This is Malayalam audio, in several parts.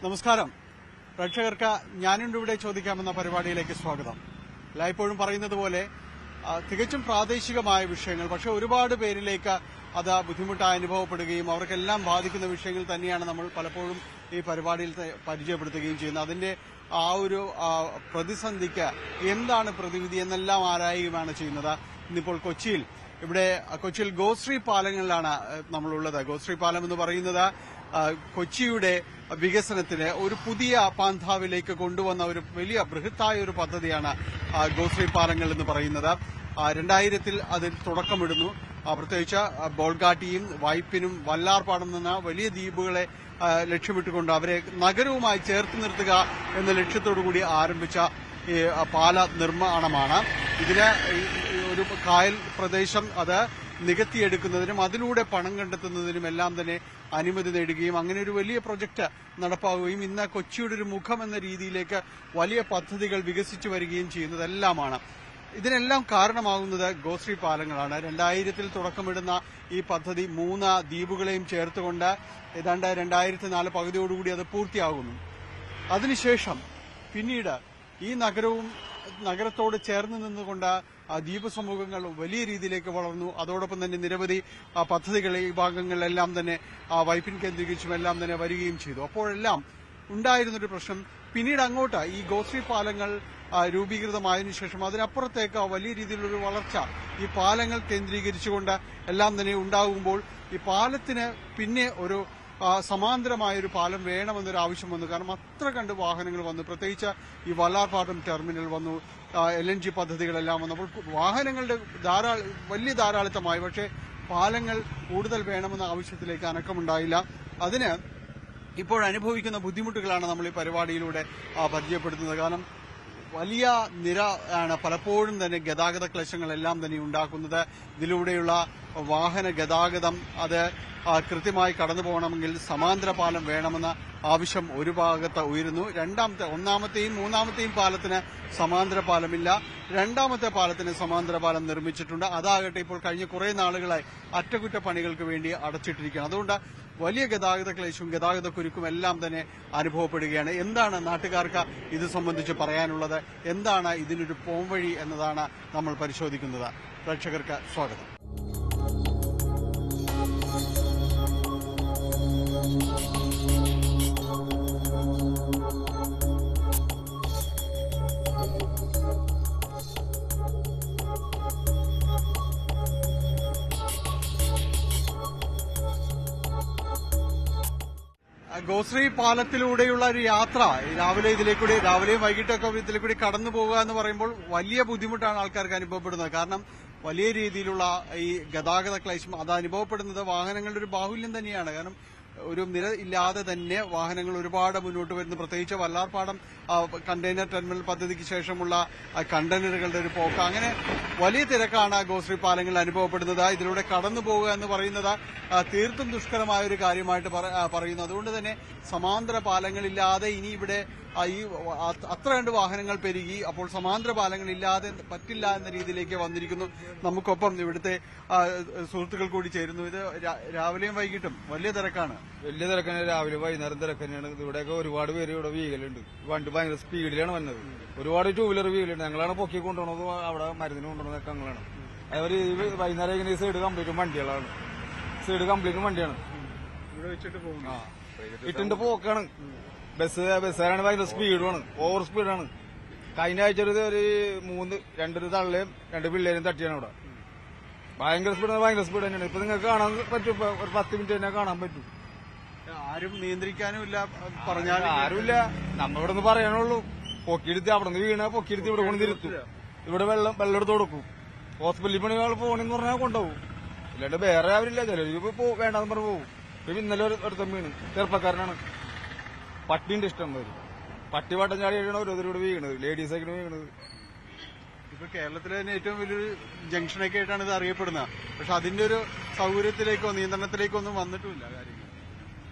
നമസ്കാരം. പ്രേക്ഷകർക്ക് ഞാനുണ്ട് ഇവിടെ ചോദിക്കാമെന്ന പരിപാടിയിലേക്ക് സ്വാഗതം. എല്ലായ്പ്പോഴും പറയുന്നത് പോലെ തികച്ചും പ്രാദേശികമായ വിഷയങ്ങൾ, പക്ഷെ ഒരുപാട് പേരിലേക്ക് അത് ബുദ്ധിമുട്ടായി അനുഭവപ്പെടുകയും അവർക്കെല്ലാം ബാധിക്കുന്ന വിഷയങ്ങൾ തന്നെയാണ് നമ്മൾ പലപ്പോഴും ഈ പരിപാടിയിൽ പരിചയപ്പെടുത്തുകയും ചെയ്യുന്നത്. അതിന്റെ ആ ഒരു പ്രതിസന്ധിക്ക് എന്താണ് പ്രതിവിധി എന്നെല്ലാം ആരായുകയാണ് ചെയ്യുന്നത്. ഇന്നിപ്പോൾ കൊച്ചിയിൽ ഗോശ്രീ പാലങ്ങളിലാണ് നമ്മളുള്ളത്. ഗോശ്രീ പാലം എന്ന് പറയുന്നത് കൊച്ചിയുടെ വികസനത്തിന് ഒരു പുതിയ പാന്താവിലേക്ക് കൊണ്ടുവന്ന ഒരു വലിയ ബൃഹത്തായ ഒരു പദ്ധതിയാണ് ഗോശ്രീ പാലങ്ങൾ എന്ന് പറയുന്നത്. 2000-ൽ അതിൽ തുടക്കമിടുന്നു. പ്രത്യേകിച്ച് ബോൾഗാട്ടിയും വൈപ്പിനും വല്ലാർപാടും എന്ന വലിയ ദ്വീപുകളെ ലക്ഷ്യമിട്ടുകൊണ്ട് അവരെ നഗരവുമായി ചേർത്ത് നിർത്തുക എന്ന ലക്ഷ്യത്തോടുകൂടി ആരംഭിച്ച ഈ പാല നിർമ്മാണമാണ്. ഇതിന് ഒരു കായൽ പ്രദേശം അത് നികത്തിയെടുക്കുന്നതിനും അതിലൂടെ പണം കണ്ടെത്തുന്നതിനും എല്ലാം തന്നെ അനുമതി നേടുകയും അങ്ങനെ ഒരു വലിയ പ്രൊജക്ട് നടപ്പാവുകയും ഇന്ന് കൊച്ചിയുടെ ഒരു മുഖം എന്ന രീതിയിലേക്ക് വലിയ പദ്ധതികൾ വികസിച്ചു വരികയും ചെയ്യുന്നതെല്ലാമാണ്. ഇതിനെല്ലാം കാരണമാകുന്നത് ഗോശ്രീ പാലങ്ങളാണ്. 2000-ൽ തുടക്കമിടുന്ന ഈ പദ്ധതി 3 ദ്വീപുകളെയും ചേർത്തുകൊണ്ട് ഏതാണ്ട് 2004 പകുതിയോടുകൂടി അത് പൂർത്തിയാകുന്നു. അതിനുശേഷം പിന്നീട് ഈ നഗരത്തോട് ചേർന്ന് നിന്നുകൊണ്ട് ദ്വീപ് സമൂഹങ്ങൾ വലിയ രീതിയിലേക്ക് വളർന്നു. അതോടൊപ്പം തന്നെ നിരവധി പദ്ധതികൾ ഈ ഭാഗങ്ങളിലെല്ലാം തന്നെ വൈപ്പിൻ കേന്ദ്രീകരിച്ചും എല്ലാം തന്നെ വരികയും ചെയ്തു. അപ്പോഴെല്ലാം ഉണ്ടായിരുന്നൊരു പ്രശ്നം, പിന്നീട് അങ്ങോട്ട് ഈ ഗോശ്രീ പാലങ്ങൾ രൂപീകൃതമായതിനു ശേഷം അതിനപ്പുറത്തേക്ക് വലിയ രീതിയിലൊരു വളർച്ച ഈ പാലങ്ങൾ കേന്ദ്രീകരിച്ചുകൊണ്ട് എല്ലാം തന്നെ ഉണ്ടാകുമ്പോൾ ഈ പാലത്തിന് പിന്നെ ഒരു സമാന്തരമായൊരു പാലം വേണമെന്നൊരു ആവശ്യം വന്നു. കാരണം അത്ര കണ്ട് വാഹനങ്ങൾ വന്നു. പ്രത്യേകിച്ച് ഈ വല്ലാർപാടം ടെർമിനൽ വന്നു, LNG പദ്ധതികളെല്ലാം വന്നപ്പോൾ വാഹനങ്ങളുടെ വലിയ ധാരാളിത്തമായി. പക്ഷേ പാലങ്ങൾ കൂടുതൽ വേണമെന്ന ആവശ്യത്തിലേക്ക് അനക്കമുണ്ടായില്ല. അതിന് ഇപ്പോഴനുഭവിക്കുന്ന ബുദ്ധിമുട്ടുകളാണ് നമ്മൾ ഈ പരിപാടിയിലൂടെ പരിചയപ്പെടുത്തുന്നത്. കാരണം വലിയ നിര ആണ് പലപ്പോഴും തന്നെ ഗതാഗത ക്ലേശങ്ങളെല്ലാം തന്നെ ഉണ്ടാക്കുന്നത്. ഇതിലൂടെയുള്ള വാഹന ഗതാഗതം അത് കൃത്യമായി കടന്നു പോകണമെങ്കിൽ സമാന്തര പാലം വേണമെന്ന ആവശ്യം ഒരു ഭാഗത്ത് ഉയരുന്നു. ഒന്നാമത്തെയും മൂന്നാമത്തെയും പാലത്തിന് സമാന്തര പാലമില്ല. രണ്ടാമത്തെ പാലത്തിന് സമാന്തര പാലം നിർമ്മിച്ചിട്ടുണ്ട്. അതാകട്ടെ ഇപ്പോൾ കഴിഞ്ഞ കുറെ നാളുകളായി അറ്റകുറ്റപ്പണികൾക്ക് വേണ്ടി അടച്ചിട്ടിരിക്കുകയാണ്. അതുകൊണ്ട് വലിയ ഗതാഗത ക്ലേശവും ഗതാഗത കുരുക്കും എല്ലാം തന്നെ അനുഭവപ്പെടുകയാണ്. എന്താണ് നാട്ടുകാർക്ക് ഇത് സംബന്ധിച്ച് പറയാനുള്ളത്, എന്താണ് ഇതിനൊരു പോംവഴി എന്നതാണ് നമ്മൾ പരിശോധിക്കുന്നത്. പ്രേക്ഷകർക്ക് സ്വാഗതം. ഗോശ്രീ പാലത്തിലൂടെയുള്ള ഒരു യാത്ര രാവിലെയും വൈകിട്ടൊക്കെ ഇതിലേക്കൂടി കടന്നു പോകുക എന്ന് പറയുമ്പോൾ വലിയ ബുദ്ധിമുട്ടാണ് ആൾക്കാർക്ക് അനുഭവപ്പെടുന്നത്. കാരണം വലിയ രീതിയിലുള്ള ഈ ഗതാഗത ക്ലേശം അത് അനുഭവപ്പെടുന്നത് വാഹനങ്ങളുടെ ഒരു ബാഹുല്യം തന്നെയാണ്. കാരണം ഒരു നിര ഇല്ലാതെ തന്നെ വാഹനങ്ങൾ ഒരുപാട് മുന്നോട്ട് വരുന്നു. പ്രത്യേകിച്ച് വല്ലാർപാടം കണ്ടെയ്നർ ടെർമിനൽ പദ്ധതിക്ക് ശേഷമുള്ള കണ്ടെയ്നറുകളുടെ ഒരു പോക്ക്, അങ്ങനെ വലിയ തിരക്കാണ് ഗോശ്രീ പാലങ്ങളിൽ അനുഭവപ്പെടുന്നത്. ഇതിലൂടെ കടന്നു പോകുക എന്ന് പറയുന്നത് തീർത്തും ദുഷ്കരമായ ഒരു കാര്യമായിട്ട് പറയുന്നു. അതുകൊണ്ട് തന്നെ സമാന്തര പാലങ്ങളില്ലാതെ ഇനി ഇവിടെ അത്ര കണ്ട് വാഹനങ്ങൾ പെരുകി. അപ്പോൾ സമാന്തര പാലങ്ങളില്ലാതെ പറ്റില്ല എന്ന രീതിയിലേക്ക് വന്നിരിക്കുന്നു. നമുക്കൊപ്പം ഇവിടുത്തെ സുഹൃത്തുക്കൾ കൂടി ചേരുന്നു. ഇത് രാവിലെയും വൈകിട്ടും വലിയ തിരക്കാണ്. രാവിലെ വൈകുന്നേരം തിരക്ക് തന്നെയാണ്. ഇവിടെയൊക്കെ ഒരുപാട് പേര് ഇവിടെ വീകലുണ്ട്. വണ്ടി ഭയങ്കര സ്പീഡിലാണ് വന്നത്. ഒരുപാട് 2 വീലർ വീലുണ്ട്. ഞങ്ങളാണ് പൊക്കി കൊണ്ടുപോകുന്നത്, അവിടെ മരുന്നിന് കൊണ്ടുപോകുന്നതൊക്കെ ഞങ്ങളാണ്. അവര് വൈകുന്നേരം ഇങ്ങനെ സൈഡ് കംപ്ലീറ്റും വണ്ടിയാണ്. ഇവിടെ വെച്ചിട്ട് പോകുന്നു. ഇട്ടിന്റെ പോക്കാണ്. ബസ്സുകാരാണ് ഭയങ്കര സ്പീഡാണ്, ഓവർ സ്പീഡാണ്. കഴിഞ്ഞ ആഴ്ച ഒരു 2 തള്ളയും 2 പിള്ളേരും തട്ടിയാണ് ഇവിടെ. ഭയങ്കര സ്പീഡ് തന്നെയാണ്. ഇപ്പൊ നിങ്ങൾക്ക് കാണാൻ പറ്റും, ഒരു 10 മിനിറ്റ് തന്നെ കാണാൻ പറ്റും. ആരും നിയന്ത്രിക്കാനുമില്ല, പറഞ്ഞാൽ ആരുമില്ല. നമ്മളിവിടെ നിന്ന് പറയാനുള്ളൂ, പൊക്കിയെടുത്ത് അവിടെ നിന്ന് വീണ പൊക്കിയെടുത്ത് ഇവിടെ കൊണ്ടിരുത്തും. ഇവിടെ വെള്ളം എടുത്ത് കൊടുക്കും. ഹോസ്പിറ്റലിൽ പണികൾ പോകണമെന്ന് പറഞ്ഞാൽ കൊണ്ടുപോകും. ഇല്ലാണ്ട് വേറെ ആവരില്ല. ചിലർക്ക് വേണ്ടെന്ന് പറഞ്ഞു പോകും. ഇപ്പൊ ഇന്നലെ ഒരുത്തം വീണ്, ചെറുപ്പക്കാരനാണ്. പട്ടിന്റെ ഇഷ്ടം വരും. പട്ടി വട്ടം ചാടിയാണ് ഓരോരുത്തരോട് വീണത്, ലേഡീസൊക്കെ വീണത്. ഇപ്പൊ കേരളത്തിലെ തന്നെ ഏറ്റവും വലിയൊരു ജംഗ്ഷനൊക്കെ ആയിട്ടാണ് ഇത് അറിയപ്പെടുന്നത്. പക്ഷെ അതിന്റെ ഒരു സൗകര്യത്തിലേക്കോ നിയന്ത്രണത്തിലേക്കോ ഒന്നും വന്നിട്ടുമില്ല കാര്യങ്ങൾ.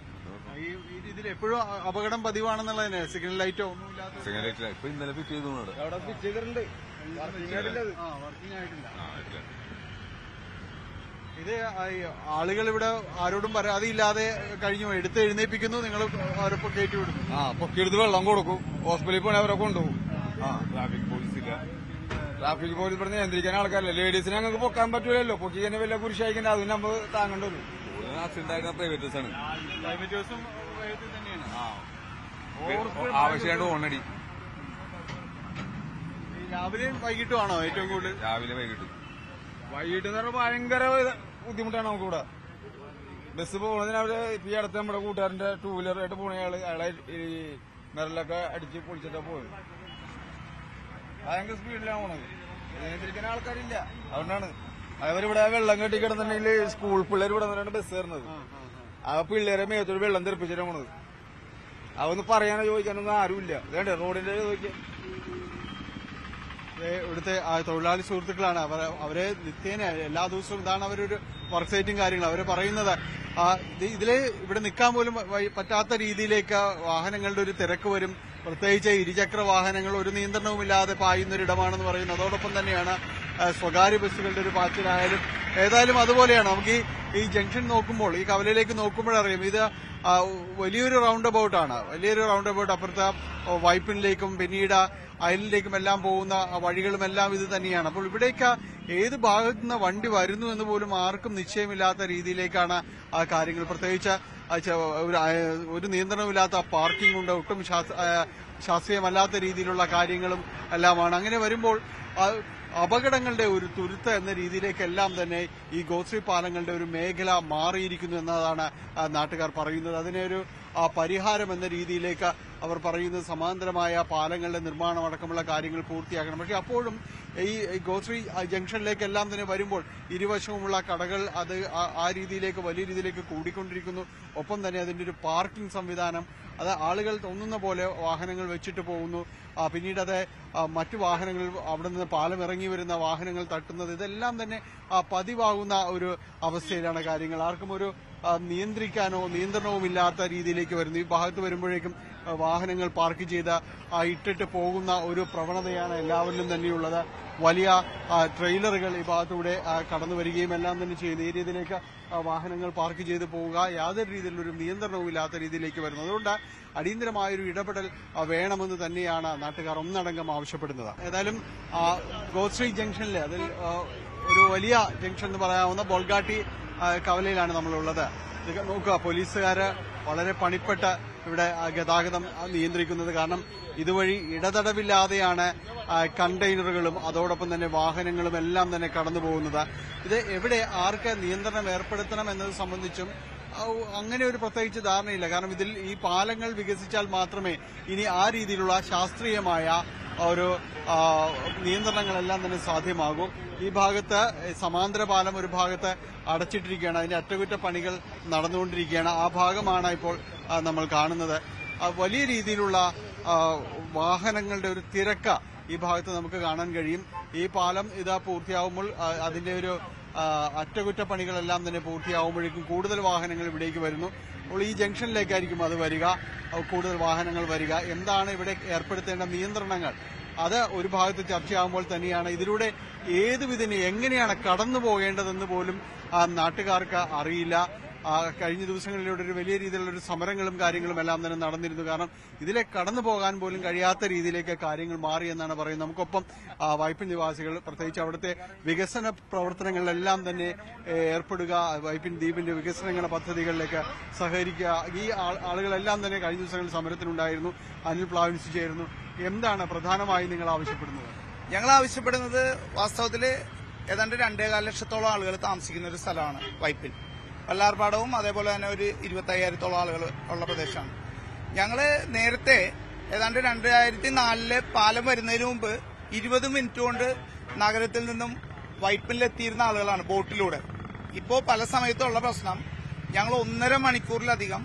ഈ രീതിയിൽ എപ്പോഴും അപകടം പതിവാണെന്നുള്ളതന്നെ. സിഗ്നൽ ലൈറ്റോ ഒന്നും ഇല്ലാത്ത ഇപ്പൊ ഇന്നലെ ഫിറ്റ് ചെയ്തിട്ടുണ്ട്. അവിടെ ഫിറ്റ് ചെയ്തിട്ടുണ്ട്, വർക്കിംഗ് ആയിട്ടില്ല. ഇത് ആളുകൾ ഇവിടെ ആരോടും പരാതിയില്ലാതെ കഴിഞ്ഞു എടുത്ത് എഴുന്നേൽപ്പിക്കുന്നു, നിങ്ങൾ അവരൊപ്പം കയറ്റി വിടുന്നു. പൊക്കിയെടുത്ത് വെള്ളം കൊടുക്കും, ഹോസ്പിറ്റലിൽ പോണേ അവരെ കൊണ്ടുപോകും. ട്രാഫിക് പോലീസില്ല, ട്രാഫിക് പോലീസ് ഇവിടെ നിയന്ത്രിക്കാൻ ആൾക്കാരില്ല. ലേഡീസിനെ ഞങ്ങൾക്ക് പൊക്കാൻ പറ്റൂലല്ലോ, പൊക്കി തന്നെ വല്ല കുരിശായിക്കണ്ട, അതിന് നമ്മൾ താങ്ങേണ്ടി വരും. ആക്സിഡന്റ് പ്രൈവറ്റ് ബസ്സാണ്, പ്രൈവറ്റ് ബസ്സും തന്നെയാണ്. ആവശ്യമായിട്ട് ഓണടി രാവിലെയും വൈകിട്ടുമാണോ ഏറ്റവും കൂടുതൽ? രാവിലെ വൈകിട്ട് എന്ന് പറഞ്ഞാൽ ഭയങ്കര ബുദ്ധിമുട്ടാണ് നമുക്ക് ഇവിടെ. ബസ് പോകുന്നതിന് അവര് ഈ അടുത്ത് നമ്മുടെ കൂട്ടുകാരന്റെ 2 വീലറായിട്ട് പോണ അയാളെ ഈ മെറലൊക്കെ അടിച്ച് പൊളിച്ചിട്ടാ പോയത്. ഭയങ്കര സ്പീഡിലാണ് പോണത്, നിയന്ത്രിക്കാൻ ആൾക്കാരില്ല. അതുകൊണ്ടാണ് അവരിവിടെ വെള്ളം കെട്ടി കിടന്നിട്ടുണ്ടെങ്കിൽ സ്കൂൾ പിള്ളേർ ഇവിടെ നിന്നാണ് ബസ് കയറുന്നത്. ആ പിള്ളേരെ മേത്തൊരു വെള്ളം തെറിപ്പിച്ചിട്ടാണ് പോണത്. അതൊന്ന് പറയാനോ ചോദിക്കാനൊന്നും ആരുമില്ല. വേണ്ടേ റോഡിന്റെ ചോദിക്കാൻ. ഇവിടുത്തെ തൊഴിലാളി സുഹൃത്തുക്കളാണ്, അവരെ നിത്യേന എല്ലാ ദിവസവും ഇതാണ് അവരൊരു വർക്ക് സൈറ്റും കാര്യങ്ങളും. അവർ പറയുന്നത് ഇതില് ഇവിടെ നിൽക്കാൻ പോലും പറ്റാത്ത രീതിയിലേക്ക് വാഹനങ്ങളുടെ ഒരു തിരക്ക് വരും. പ്രത്യേകിച്ച് ഇരുചക്ര വാഹനങ്ങൾ ഒരു നിയന്ത്രണവുമില്ലാതെ പായുന്നൊരിടമാണെന്ന് പറയുന്നു. അതോടൊപ്പം തന്നെയാണ് സ്വകാര്യ ബസ്സുകളുടെ ഒരു പാച്ചിലായാലും ഏതായാലും അതുപോലെയാണ്. നമുക്ക് ഈ ജംഗ്ഷൻ നോക്കുമ്പോൾ, ഈ കവലയിലേക്ക് നോക്കുമ്പോഴറിയാം ഇത് വലിയൊരു റൗണ്ട് അബൌട്ടാണ്. വലിയൊരു റൗണ്ട് അബൌട്ട് അപ്പുറത്തെ വൈപ്പിനിലേക്കും പിന്നീട് അയലിലേക്കും എല്ലാം പോകുന്ന വഴികളുമെല്ലാം ഇത് തന്നെയാണ്. അപ്പോൾ ഇവിടേക്ക് ഏത് ഭാഗത്തു നിന്ന് വണ്ടി വരുന്നു എന്ന് പോലും ആർക്കും നിശ്ചയമില്ലാത്ത രീതിയിലേക്കാണ് ആ കാര്യങ്ങൾ. പ്രത്യേകിച്ച് ഒരു നിയന്ത്രണമില്ലാത്ത പാർക്കിംഗ് ഉണ്ട്, ഒട്ടും ശാസ്ത്രീയമല്ലാത്ത രീതിയിലുള്ള കാര്യങ്ങളും എല്ലാമാണ്. അങ്ങനെ വരുമ്പോൾ അപകടങ്ങളുടെ ഒരു തുരുത്ത് എന്ന രീതിയിലേക്കെല്ലാം തന്നെ ഈ ഗോശ്രീ പാലങ്ങളുടെ ഒരു മേഖല മാറിയിരിക്കുന്നു എന്നതാണ് നാട്ടുകാർ പറയുന്നത്. അതിനൊരു പരിഹാരം എന്ന രീതിയിലേക്ക് അവർ പറയുന്നത് സമാന്തരമായ പാലങ്ങളുടെ നിർമ്മാണം അടക്കമുള്ള കാര്യങ്ങൾ പൂർത്തിയാക്കണം. പക്ഷെ അപ്പോഴും ഈ ഗോശ്രീ ജംഗ്ഷനിലേക്കെല്ലാം തന്നെ വരുമ്പോൾ ഇരുവശവുമുള്ള കടകൾ അത് ആ രീതിയിലേക്ക് വലിയ രീതിയിലേക്ക് കൂടിക്കൊണ്ടിരിക്കുന്നു. ഒപ്പം തന്നെ അതിന്റെ ഒരു പാർക്കിംഗ് സംവിധാനം, അത് ആളുകൾ തോന്നുന്ന പോലെ വാഹനങ്ങൾ വെച്ചിട്ട് പോകുന്നു. പിന്നീട് അത് മറ്റു വാഹനങ്ങൾ അവിടെ നിന്ന് പാലം ഇറങ്ങി വരുന്ന വാഹനങ്ങൾ തട്ടുന്നത്, ഇതെല്ലാം തന്നെ പതിവാകുന്ന ഒരു അവസ്ഥയിലാണ് കാര്യങ്ങൾ. ആർക്കും ഒരു നിയന്ത്രിക്കാനോ നിയന്ത്രണവുമില്ലാത്ത രീതിയിലേക്ക് വരുന്നു. ഈ ഭാഗത്ത് വരുമ്പോഴേക്കും വാഹനങ്ങൾ പാർക്ക് ചെയ്ത് ഇട്ടിട്ട് പോകുന്ന ഒരു പ്രവണതയാണ് എല്ലാവരിലും തന്നെയുള്ളത്. വലിയ ട്രെയിലറുകൾ ഈ ഭാഗത്തൂടെ കടന്നു വരികയും എല്ലാം തന്നെ ചെയ്യുന്നു. ഈ രീതിയിലേക്ക് വാഹനങ്ങൾ പാർക്ക് ചെയ്ത് പോവുക, യാതൊരു രീതിയിലൊരു നിയന്ത്രണവുമില്ലാത്ത രീതിയിലേക്ക് വരുന്നു. അതുകൊണ്ട് അടിയന്തരമായൊരു ഇടപെടൽ വേണമെന്ന് തന്നെയാണ് നാട്ടുകാർ ഒന്നടങ്കം ആവശ്യപ്പെടുന്നത്. ഏതായാലും ഗോശ്രീ ജംഗ്ഷനിൽ അതിൽ ഒരു വലിയ ജംഗ്ഷൻ എന്ന് പറയാവുന്ന ബോൾഗാട്ടി കവലയിലാണ് നമ്മളുള്ളത്. നോക്കുക, പോലീസുകാര് വളരെ പണിപ്പെട്ട് ഇവിടെ ഗതാഗതം നിയന്ത്രിക്കുന്നത്. കാരണം ഇതുവഴി ഇടതടവില്ലാതെയാണ് കണ്ടെയ്നറുകളും അതോടൊപ്പം തന്നെ വാഹനങ്ങളും എല്ലാം തന്നെ കടന്നു പോകുന്നത്. ഇത് എവിടെ ആർക്ക് നിയന്ത്രണം ഏർപ്പെടുത്തണം എന്നത് സംബന്ധിച്ചും അങ്ങനെ ഒരു പ്രത്യേകിച്ച് ധാരണയില്ല. കാരണം ഇതിൽ ഈ പാലങ്ങൾ വികസിച്ചാൽ മാത്രമേ ഇനി ആ രീതിയിലുള്ള ശാസ്ത്രീയമായ ഒരു നിയന്ത്രണങ്ങളെല്ലാം തന്നെ സാധ്യമാകും. ഈ ഭാഗത്ത് സമാന്തര പാലം ഒരു ഭാഗത്ത് അടച്ചിട്ടിരിക്കുകയാണ്, അതിന്റെ അറ്റകുറ്റപ്പണികൾ നടന്നുകൊണ്ടിരിക്കുകയാണ്. ആ ഭാഗമാണ് ഇപ്പോൾ നമ്മൾ കാണുന്നത്. വലിയ രീതിയിലുള്ള വാഹനങ്ങളുടെ ഒരു തിരക്ക് ഈ ഭാഗത്ത് നമുക്ക് കാണാൻ കഴിയും. ഈ പാലം ഇതാ പൂർത്തിയാവുമ്പോൾ അതിന്റെ ഒരു അറ്റകുറ്റപ്പണികളെല്ലാം തന്നെ പൂർത്തിയാവുമ്പോഴേക്കും കൂടുതൽ വാഹനങ്ങൾ ഇവിടേക്ക് വരുന്നു. അപ്പോൾ ഈ ജംഗ്ഷനിലേക്കായിരിക്കും അത് വരിക, കൂടുതൽ വാഹനങ്ങൾ വരിക. എന്താണ് ഇവിടെ ഏർപ്പെടുത്തേണ്ട നിയന്ത്രണങ്ങൾ, അത് ഒരു ഭാഗത്ത് ചർച്ചയാകുമ്പോൾ തന്നെയാണ് ഇതിലൂടെ ഏത് വിധേന എങ്ങനെയാണ് കടന്നു പോകേണ്ടതെന്ന് പോലും നാട്ടുകാർക്ക് അറിയില്ല. കഴിഞ്ഞ ദിവസങ്ങളിലൂടെ ഒരു വലിയ രീതിയിലുള്ള ഒരു സമരങ്ങളും കാര്യങ്ങളും എല്ലാം തന്നെ നടന്നിരുന്നു. കാരണം ഇതിലെ കടന്നു പോകാൻ പോലും കഴിയാത്ത രീതിയിലേക്ക് കാര്യങ്ങൾ മാറി എന്നാണ് പറയുന്നത്. നമുക്കൊപ്പം വൈപ്പിൻ നിവാസികൾ, പ്രത്യേകിച്ച് അവിടുത്തെ വികസന പ്രവർത്തനങ്ങളിലെല്ലാം തന്നെ ഏർപ്പെടുക, വൈപ്പിൻ ദ്വീപിന്റെ വികസനങ്ങളുടെ പദ്ധതികളിലേക്ക് സഹകരിക്കുക, ഈ ആളുകളെല്ലാം തന്നെ കഴിഞ്ഞ ദിവസങ്ങളിൽ സമരത്തിനുണ്ടായിരുന്നു. അനിൽ പ്ലാവിൻസ് ചേരുന്നു. എന്താണ് പ്രധാനമായും നിങ്ങൾ ആവശ്യപ്പെടുന്നത്? ഞങ്ങൾ ആവശ്യപ്പെടുന്നത് വാസ്തവത്തിൽ ഏതാണ്ട് 2.25 ലക്ഷത്തോളം ആളുകൾ താമസിക്കുന്ന ഒരു സ്ഥലമാണ് വൈപ്പിൻ. വല്ലാർപാടവും അതേപോലെ തന്നെ ഒരു 25,000-ഓളം ആളുകൾ ഉള്ള പ്രദേശമാണ്. ഞങ്ങള് നേരത്തെ ഏതാണ്ട് 2004 പാലം വരുന്നതിന് മുമ്പ് 20 മിനിറ്റ് കൊണ്ട് നഗരത്തിൽ നിന്നും വൈപ്പിനിലെത്തിയിരുന്ന ആളുകളാണ് ബോട്ടിലൂടെ. ഇപ്പോൾ പല സമയത്തുള്ള പ്രശ്നം, ഞങ്ങൾ 1.5 മണിക്കൂറിലധികം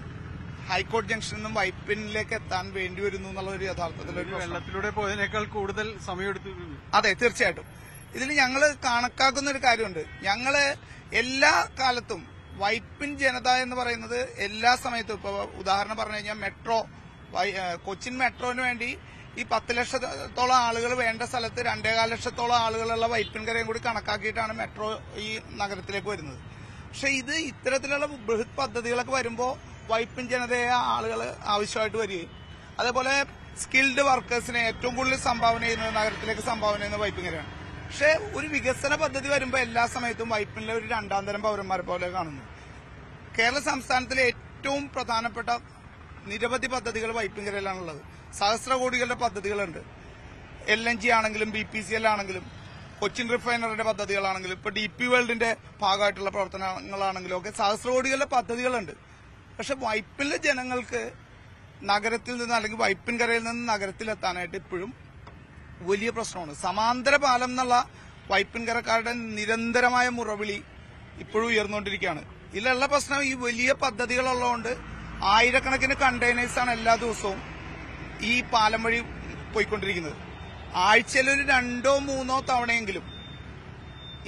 ഹൈക്കോടതി ജംഗ്ഷനിൽ നിന്നും വൈപ്പിനിലേക്ക് എത്താൻ വേണ്ടി വരുന്നു എന്നുള്ളൊരു യഥാർത്ഥത്തിലൊരു വെള്ളത്തിലൂടെ പോയതിനേക്കാൾ കൂടുതൽ സമയമെടുത്തു. അതെ, തീർച്ചയായിട്ടും. ഇതിൽ ഞങ്ങൾ കണക്കാക്കുന്ന ഒരു കാര്യമുണ്ട്. ഞങ്ങള് എല്ലാ കാലത്തും വൈപ്പിൻ ജനത എന്ന് പറയുന്നത് എല്ലാ സമയത്തും, ഇപ്പൊ ഉദാഹരണം പറഞ്ഞു കഴിഞ്ഞാൽ മെട്രോ, കൊച്ചിൻ മെട്രോന് വേണ്ടി ഈ 10 ലക്ഷത്തോളം ആളുകൾ വേണ്ട സ്ഥലത്ത് 2.25 ലക്ഷത്തോളം ആളുകളുള്ള വൈപ്പിൻകരയും കൂടി കണക്കാക്കിയിട്ടാണ് മെട്രോ ഈ നഗരത്തിലേക്ക് വരുന്നത്. പക്ഷെ ഇത് ഇത്തരത്തിലുള്ള ബൃഹത് പദ്ധതികളൊക്കെ വരുമ്പോൾ വൈപ്പിൻ ജനതയെ ആളുകൾ ആവശ്യമായിട്ട് വരികയും അതേപോലെ സ്കിൽഡ് വർക്കേഴ്സിനെ ഏറ്റവും കൂടുതൽ സംഭാവന ചെയ്യുന്നത് നഗരത്തിലേക്ക് സംഭാവന ചെയ്യുന്നത് വൈപ്പിങ്ങരെയാണ്. പക്ഷെ ഒരു വികസന പദ്ധതി വരുമ്പോൾ എല്ലാ സമയത്തും വൈപ്പിനിലെ ഒരു രണ്ടാം തരം പൗരന്മാരെ പോലെ കാണുന്നു. കേരള സംസ്ഥാനത്തിലെ ഏറ്റവും പ്രധാനപ്പെട്ട നിരവധി പദ്ധതികൾ വൈപ്പിങ്കരയിലാണുള്ളത്. സഹസ്രകോടികളുടെ പദ്ധതികളുണ്ട്. LNG ആണെങ്കിലും BPCL ആണെങ്കിലും കൊച്ചിൻ റിഫൈനറിയുടെ പദ്ധതികളാണെങ്കിലും ഇപ്പൊ DP വേൾഡിന്റെ ഭാഗമായിട്ടുള്ള പ്രവർത്തനങ്ങളാണെങ്കിലും ഒക്കെ സഹസ്രകോടികളുടെ പദ്ധതികളുണ്ട്. പക്ഷെ വൈപ്പിനിലെ ജനങ്ങൾക്ക് നഗരത്തിൽ നിന്ന് അല്ലെങ്കിൽ വൈപ്പിൻകരയിൽ നിന്ന് നഗരത്തിലെത്താനായിട്ട് ഇപ്പോഴും വലിയ പ്രശ്നമാണ്. സമാന്തര പാലം എന്നുള്ള വൈപ്പിൻകരക്കാരുടെ നിരന്തരമായ മുറവിളി ഇപ്പോഴും ഉയർന്നുകൊണ്ടിരിക്കുകയാണ്. ഇതിലുള്ള പ്രശ്നം ഈ വലിയ പദ്ധതികളുള്ളതുകൊണ്ട് ആയിരക്കണക്കിന് കണ്ടെയ്നേഴ്സാണ് എല്ലാ ദിവസവും ഈ പാലം വഴി പോയിക്കൊണ്ടിരിക്കുന്നത്. ആഴ്ചയിൽ ഒരു 2-3 തവണയെങ്കിലും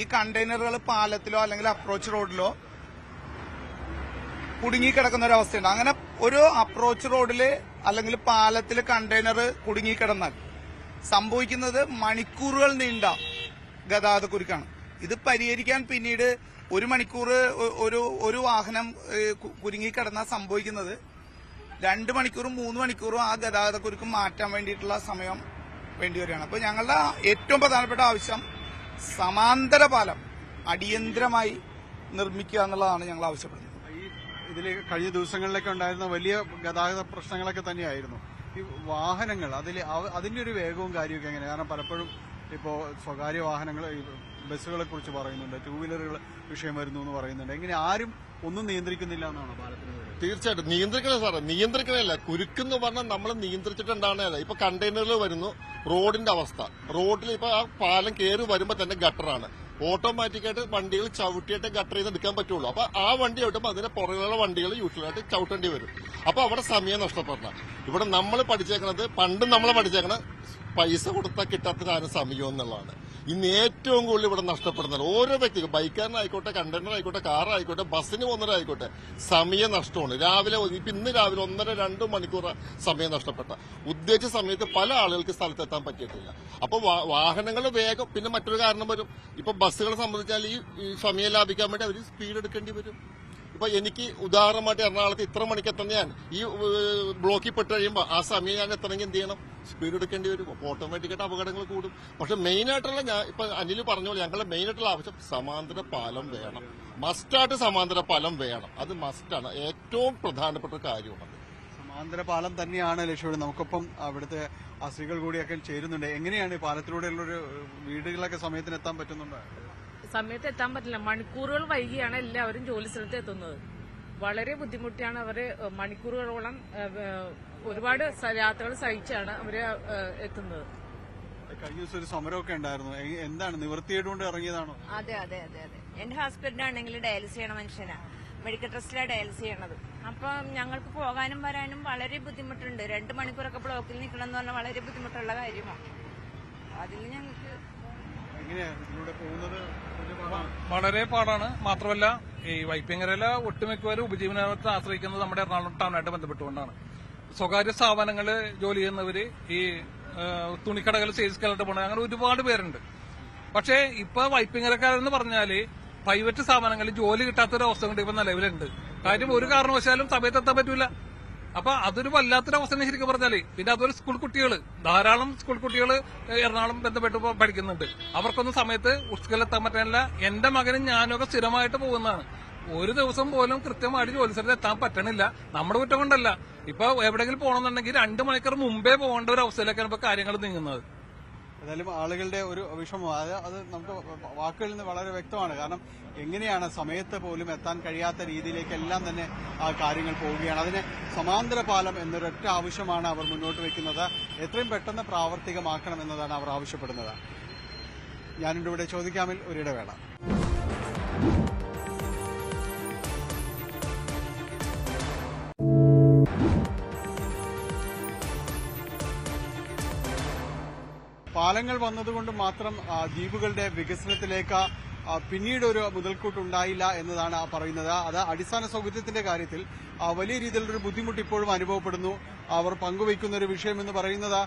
ഈ കണ്ടെയ്നറുകൾ പാലത്തിലോ അല്ലെങ്കിൽ അപ്രോച്ച് റോഡിലോ കുടുങ്ങിക്കിടക്കുന്ന ഒരു അവസ്ഥയുണ്ട്. അങ്ങനെ ഒരു അപ്രോച്ച് റോഡില് അല്ലെങ്കിൽ പാലത്തിൽ കണ്ടെയ്നർ കുടുങ്ങിക്കിടന്നാൽ സംഭവിക്കുന്നത് മണിക്കൂറുകൾ നീണ്ട ഗതാഗതക്കുരുക്കാണ്. ഇത് പരിഹരിക്കാൻ പിന്നീട് 1 മണിക്കൂർ ഒരു വാഹനം കുരുങ്ങിക്കിടന്നാൽ സംഭവിക്കുന്നത് 2 മണിക്കൂറും 3 മണിക്കൂറും ആ ഗതാഗതക്കുരുക്കും മാറ്റാൻ വേണ്ടിയിട്ടുള്ള സമയം വേണ്ടിവരികയാണ്. അപ്പൊ ഞങ്ങളുടെ ഏറ്റവും പ്രധാനപ്പെട്ട ആവശ്യം സമാന്തര പാലം അടിയന്തരമായി നിർമ്മിക്കുക എന്നുള്ളതാണ് ഞങ്ങൾ ആവശ്യപ്പെടുന്നത്. ഇതിൽ കഴിഞ്ഞ ദിവസങ്ങളിലൊക്കെ ഉണ്ടായിരുന്ന വലിയ ഗതാഗത പ്രശ്നങ്ങളൊക്കെ തന്നെയായിരുന്നു ഈ വാഹനങ്ങൾ. അതിന്റെ ഒരു വേഗവും കാര്യമൊക്കെ എങ്ങനെ? കാരണം പലപ്പോഴും ഇപ്പോൾ സ്വകാര്യ വാഹനങ്ങൾ ബസ്സുകളെ കുറിച്ച് പറയുന്നുണ്ട്, 2 വീലറുകൾ വിഷയം വരുന്നു എന്ന് പറയുന്നുണ്ട്. എങ്ങനെ ആരും ഒന്നും നിയന്ത്രിക്കുന്നില്ല എന്നാണ് പാലത്തിന്? തീർച്ചയായിട്ടും നിയന്ത്രിക്കണം സാറേ, നിയന്ത്രിക്കണമല്ല, കുരുക്കെന്ന് പറഞ്ഞാൽ നമ്മൾ നിയന്ത്രിച്ചിട്ടുണ്ടാകുന്നതല്ല. ഇപ്പൊ കണ്ടെയ്നറുകൾ വരുന്നു, റോഡിന്റെ അവസ്ഥ, റോഡിൽ ഇപ്പൊ ആ പാലം കയറി വരുമ്പോ തന്നെ ഗട്ടറാണ്. ഓട്ടോമാറ്റിക്കായിട്ട് വണ്ടികൾ ചവിട്ടിയിട്ട് ഗട്ടർ ചെയ്ത് എടുക്കാൻ പറ്റുള്ളൂ. അപ്പൊ ആ വണ്ടി ചവിട്ടുമ്പോൾ അതിന്റെ പുറകുള്ള വണ്ടികൾ യൂഷ്വലായിട്ട് ചവിട്ടേണ്ടി വരും. അപ്പൊ അവിടെ സമയം നഷ്ടപ്പെടണം. ഇവിടെ നമ്മൾ പഠിച്ചേക്കണത്, പണ്ട് നമ്മൾ പഠിച്ചേക്കണ പൈസ കൊടുത്താൽ കിട്ടാത്തതാണ് സമയം എന്നുള്ളതാണ്. ഇന്ന് ഏറ്റവും കൂടുതൽ ഇവിടെ നഷ്ടപ്പെടുന്നത് ഓരോ വ്യക്തിക്കും, ബൈക്കാരനായിക്കോട്ടെ, കണ്ടെയ്നർ ആയിക്കോട്ടെ, കാറായിക്കോട്ടെ, ബസ്സിന് പോകുന്നവരായിക്കോട്ടെ, സമയം നഷ്ടമാണ്. ഇന്ന് രാവിലെ 1.5-2 മണിക്കൂർ സമയം നഷ്ടപ്പെട്ട ഉദ്ദേശിച്ച സമയത്ത് പല ആളുകൾക്ക് സ്ഥലത്തെത്താൻ പറ്റിയിട്ടില്ല. അപ്പൊ വാഹനങ്ങൾ വേഗം, പിന്നെ മറ്റൊരു കാരണം വരും. ഇപ്പൊ ബസ്സുകളെ സംബന്ധിച്ചാൽ ഈ സമയം ലാഭിക്കാൻ വേണ്ടി അവർ സ്പീഡ് എടുക്കേണ്ടി വരും. ഇപ്പൊ എനിക്ക് ഉദാഹരണമായിട്ട് എറണാകുളത്ത് ഇത്ര മണിക്ക് എത്തുന്ന ഞാൻ ഈ ബ്ലോക്കിൽ പെട്ട് കഴിയുമ്പോൾ ആ സമയം ഞാൻ എത്തണമെങ്കിൽ എന്ത് ചെയ്യണം? സ്പീഡ് എടുക്കേണ്ടി വരും. ഓട്ടോമാറ്റിക്കായിട്ട് അപകടങ്ങൾ കൂടും. പക്ഷെ മെയിനായിട്ടുള്ള ഇപ്പൊ അനിൽ പറഞ്ഞ പോലെ ഞങ്ങളുടെ മെയിനായിട്ടുള്ള ആവശ്യം സമാന്തര പാലം വേണം. മസ്റ്റായിട്ട് സമാന്തര പാലം വേണം. അത് മസ്റ്റാണ്, ഏറ്റവും പ്രധാനപ്പെട്ട കാര്യമാണ്. സമാന്തര പാലം തന്നെയാണ് ലക്ഷ്യം. നമുക്കൊപ്പം അവിടുത്തെ ആ സ്ത്രീകൾ കൂടിയൊക്കെ ചേരുന്നുണ്ട്. എങ്ങനെയാണ് ഈ പാലത്തിലൂടെയുള്ളൊരു വീടുകളിലൊക്കെ സമയത്തിന് എത്താൻ പറ്റുന്നുണ്ടോ? സമയത്ത് എത്താൻ പറ്റില്ല. മണിക്കൂറുകൾ വൈകിയാണ് എല്ലാവരും ജോലി സ്ഥലത്ത് എത്തുന്നത്. വളരെ ബുദ്ധിമുട്ടിയാണ് അവര്. മണിക്കൂറുകളോളം ഒരുപാട് യാത്രകൾ സഹിച്ചാണ് അവര് എത്തുന്നത്. കഴിഞ്ഞ ദിവസം ഒരു സമരമൊക്കെ ഉണ്ടായിരുന്നു. എന്താണ്, നിവൃത്തിയേടുകൊണ്ട് ഇറങ്ങിയതാണോ? അതെ അതെ അതെ അതെ. എന്റെ ഹസ്ബൻഡ് ആണെങ്കിൽ ഡയാലിസ് ചെയ്യണ മനുഷ്യനാണ്. മെഡിക്കൽ ട്രസ്റ്റിലാണ് ഡയാലിസ് ചെയ്യണത്. അപ്പം ഞങ്ങൾക്ക് പോകാനും വരാനും വളരെ ബുദ്ധിമുട്ടുണ്ട്. 2 മണിക്കൂറൊക്കെ ബ്ലോക്കിൽ നിൽക്കണം എന്ന് പറഞ്ഞാൽ വളരെ ബുദ്ധിമുട്ടുള്ള കാര്യമാണ്. അതിൽ ഞങ്ങൾക്ക് വളരെ പാടാണ്. മാത്രമല്ല ഈ വൈപ്പിങ്ങരയിലെ ഒട്ടുമിക്കവരും ഉപജീവനത്തെ ആശ്രയിക്കുന്നത് നമ്മുടെ എറണാകുളം ടൗണായിട്ട് ബന്ധപ്പെട്ടുകൊണ്ടാണ്. സ്വകാര്യ സ്ഥാപനങ്ങള് ജോലി ചെയ്യുന്നവര്, ഈ തുണിക്കടകൾ സെയിൽസ്കാരായിട്ട് പോണ, അങ്ങനെ ഒരുപാട് പേരുണ്ട്. പക്ഷേ ഇപ്പൊ വൈപ്പിങ്ങരക്കാരെന്ന് പറഞ്ഞാല് പ്രൈവറ്റ് സ്ഥാപനങ്ങളിൽ ജോലി കിട്ടാത്തൊരു അവസ്ഥ കൊണ്ട് ഇപ്പൊ നിലവിലുണ്ട്. കാര്യം ഒരു കാരണവശാലും സമയത്തെത്താൻ പറ്റൂല. അപ്പൊ അതൊരു വല്ലാത്തൊരവസ്ഥ ശരിക്കും പറഞ്ഞാല്. പിന്നെ അതുപോലെ സ്കൂൾ കുട്ടികൾ, ധാരാളം സ്കൂൾ കുട്ടികൾ എറണാകുളം ബന്ധപ്പെട്ട് പഠിക്കുന്നുണ്ട്. അവർക്കൊന്നും സമയത്ത് സ്കൂളിലെത്താൻ പറ്റാനില്ല. എന്റെ മകനും ഞാനൊക്കെ സ്ഥിരമായിട്ട് പോകുന്നതാണ്. ഒരു ദിവസം പോലും കൃത്യമായിട്ട് ജോലി സ്ഥലത്ത് എത്താൻ പറ്റണില്ല. നമ്മുടെ കുറ്റം കൊണ്ടല്ല. ഇപ്പൊ എവിടെയെങ്കിലും പോകണമെന്നുണ്ടെങ്കിൽ 2 മണിക്കൂർ മുമ്പേ പോകേണ്ട ഒരു അവസ്ഥയിലേക്കാണ് ഇപ്പൊ കാര്യങ്ങൾ നീങ്ങുന്നത്. ഏതായാലും ആളുകളുടെ ഒരു വിഷമം അത് നമുക്ക് വാക്കുകളിൽ നിന്ന് വളരെ വ്യക്തമാണ്. കാരണം എങ്ങനെയാണ് സമയത്ത് പോലും എത്താൻ കഴിയാത്ത രീതിയിലേക്ക് എല്ലാം തന്നെ ആ കാര്യങ്ങൾ പോവുകയാണ്. അതിന് സമാന്തര പാലം എന്നൊരൊറ്റ ആവശ്യമാണ് അവർ മുന്നോട്ട് വയ്ക്കുന്നത്. എത്രയും പെട്ടെന്ന് പ്രാവർത്തികമാക്കണം എന്നതാണ് അവർ ആവശ്യപ്പെടുന്നത്. ഞാനുണ്ട് ഇവിടെ ചോദിക്കാമിൽ ഒരിടവേള. പാലങ്ങൾ വന്നതുകൊണ്ട് മാത്രം ദ്വീപുകളുടെ വികസനത്തിലേക്ക് പിന്നീട് ഒരു മുതൽക്കൂട്ടുണ്ടായില്ല എന്നതാണ് പറയുന്നത്. അത് അടിസ്ഥാന സൗകര്യത്തിന്റെ കാര്യത്തിൽ വലിയ രീതിയിലൊരു ബുദ്ധിമുട്ട് ഇപ്പോഴും അനുഭവപ്പെടുന്നു. അവർ പങ്കുവയ്ക്കുന്ന ഒരു വിഷയം എന്ന് പറയുന്നത്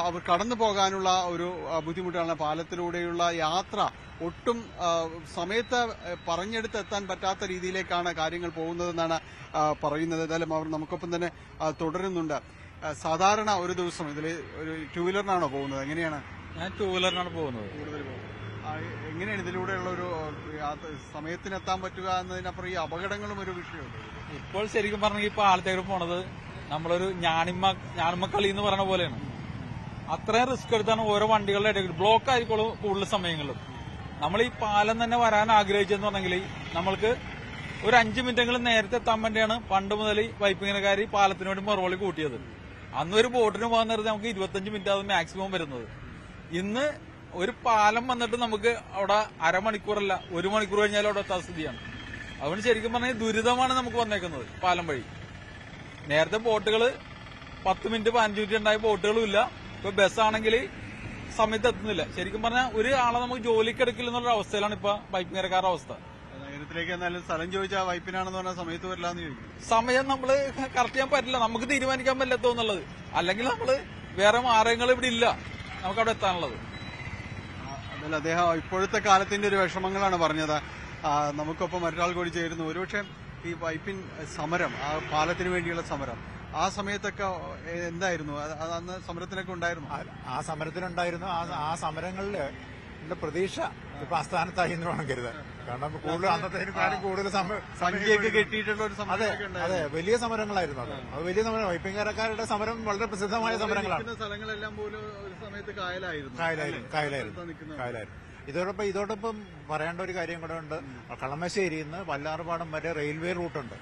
അവർ കടന്നു പോകാനുള്ള ഒരു ബുദ്ധിമുട്ടാണ്. പാലത്തിലൂടെയുള്ള യാത്ര ഒട്ടും സമയത്ത് പറഞ്ഞെടുത്തെത്താൻ പറ്റാത്ത രീതിയിലേക്കാണ് കാര്യങ്ങൾ പോകുന്നതെന്നാണ് പറയുന്നത്. എന്തായാലും അവർ നമുക്കൊപ്പം തന്നെ തുടരുന്നുണ്ട്. സാധാരണ ഒരു ദിവസം ഇതിൽ ഒരു 2 വീലറിനാണോ പോകുന്നത്? എങ്ങനെയാണ്? ഞാൻ 2 വീലറിനാണ് പോകുന്നത്. എങ്ങനെയാണ് ഇതിലൂടെയുള്ള ഒരു സമയത്തിനെത്താൻ പറ്റുക എന്നതിനപ്പുറം ഈ അപകടങ്ങളും ഒരു വിഷയമുണ്ട്. ഇപ്പോൾ ശരിക്കും പറഞ്ഞെങ്കിൽ ഇപ്പൊ ആളത്തേക്ക് പോണത് നമ്മളൊരു ഞാണിമ്മ കളി എന്ന് പറയുന്ന പോലെയാണ്. അത്രയും റിസ്ക് എടുത്താണ് ഓരോ വണ്ടികളുടെ ഇടയിൽ ബ്ലോക്ക് ആയിരിക്കുള്ളൂ കൂടുതൽ സമയങ്ങളിലും. നമ്മൾ ഈ പാലം തന്നെ വരാൻ ആഗ്രഹിച്ചെന്ന് പറഞ്ഞെങ്കിൽ നമ്മൾക്ക് ഒരു 5 മിനിറ്റെങ്കിലും നേരത്തെ എത്താൻ വേണ്ടിയാണ് പണ്ട് മുതൽ വൈപ്പിങ്ങനക്കാർ പാലത്തിന് വേണ്ടി മറുപടി കൂട്ടിയത്. അന്നൊരു ബോട്ടിന് പോകാൻ നേരത്തെ നമുക്ക് 25 മിനിറ്റ് അത് മാക്സിമം വരുന്നത്. ഇന്ന് ഒരു പാലം വന്നിട്ട് നമുക്ക് അവിടെ അരമണിക്കൂറല്ല 1 മണിക്കൂർ കഴിഞ്ഞാൽ അവിടെ എത്താൻ സ്ഥിതിയാണ്. അതുകൊണ്ട് ശരിക്കും പറഞ്ഞാൽ ദുരിതമാണ് നമുക്ക് വന്നേക്കുന്നത് പാലം വഴി. നേരത്തെ ബോട്ടുകൾ 10 മിനിറ്റ് 15 മിനിറ്റ് ഉണ്ടായ ബോട്ടുകളും ഇല്ല. ഇപ്പൊ ബസ്സാണെങ്കിൽ സമയത്ത് എത്തുന്നില്ല. ശരിക്കും പറഞ്ഞാൽ ഒരു ആളെ നമുക്ക് ജോലിക്ക് എടുക്കില്ല എന്നുള്ള അവസ്ഥയിലാണ് ഇപ്പൊ വൈപ്പിങ്ങരക്കാരുടെ അവസ്ഥ. നഗരത്തിലേക്ക് എന്നാലും സ്ഥലം ചോദിച്ചാൽ വൈപ്പിനാണെന്ന് പറഞ്ഞാൽ സമയത്ത് വരില്ലാന്ന് ചോദിക്കും. സമയം നമ്മള് കറക്റ്റ് ചെയ്യാൻ പറ്റില്ല, നമുക്ക് തീരുമാനിക്കാൻ പറ്റില്ല എന്നുള്ളത്. അല്ലെങ്കിൽ നമ്മള് വേറെ മാർഗങ്ങൾ ഇവിടെ ഇല്ല നമുക്ക് അവിടെ എത്താനുള്ളത്. അതല്ല, അദ്ദേഹം ഇപ്പോഴത്തെ കാലത്തിന്റെ ഒരു വിഷമങ്ങളാണ് പറഞ്ഞത്. നമുക്കൊപ്പം മറ്റൊരാൾ കൂടി ചേരുന്നു. ഒരുപക്ഷെ ഈ വൈപ്പിൻ സമരം, ആ പാലത്തിന് വേണ്ടിയുള്ള സമരം, ആ സമയത്തൊക്കെ എന്തായിരുന്നു? അന്ന് സമരത്തിനൊക്കെ ഉണ്ടായിരുന്നു. ആ സമരത്തിനുണ്ടായിരുന്നു. ആ സമരങ്ങളില് പ്രതീക്ഷ ഇപ്പൊ അസ്ഥാനത്തായി എന്ന് വേണം കരുതാൻ. കാരണം കൂടുതൽ അന്നത്തേക്കാളും കൂടുതൽ സംഖ്യയൊക്കെ കെട്ടിയിട്ടുള്ള ഒരു സമരം. അതെ, വലിയ സമരങ്ങളായിരുന്നു. അത് വലിയ സമരം. വൈപ്പിങ്ങരക്കാരുടെ സമരം വളരെ പ്രസിദ്ധമായ സമരങ്ങളാണ്. സ്ഥലങ്ങളെല്ലാം പോലും ഒരു സമയത്ത് കായലായിരുന്നു. ഇതോടൊപ്പം പറയേണ്ട ഒരു കാര്യം കൂടെ ഉണ്ട്. കളമശ്ശേരിയിൽ നിന്ന് വല്ലാർപാടം വരെ റെയിൽവേ റൂട്ടുണ്ട്.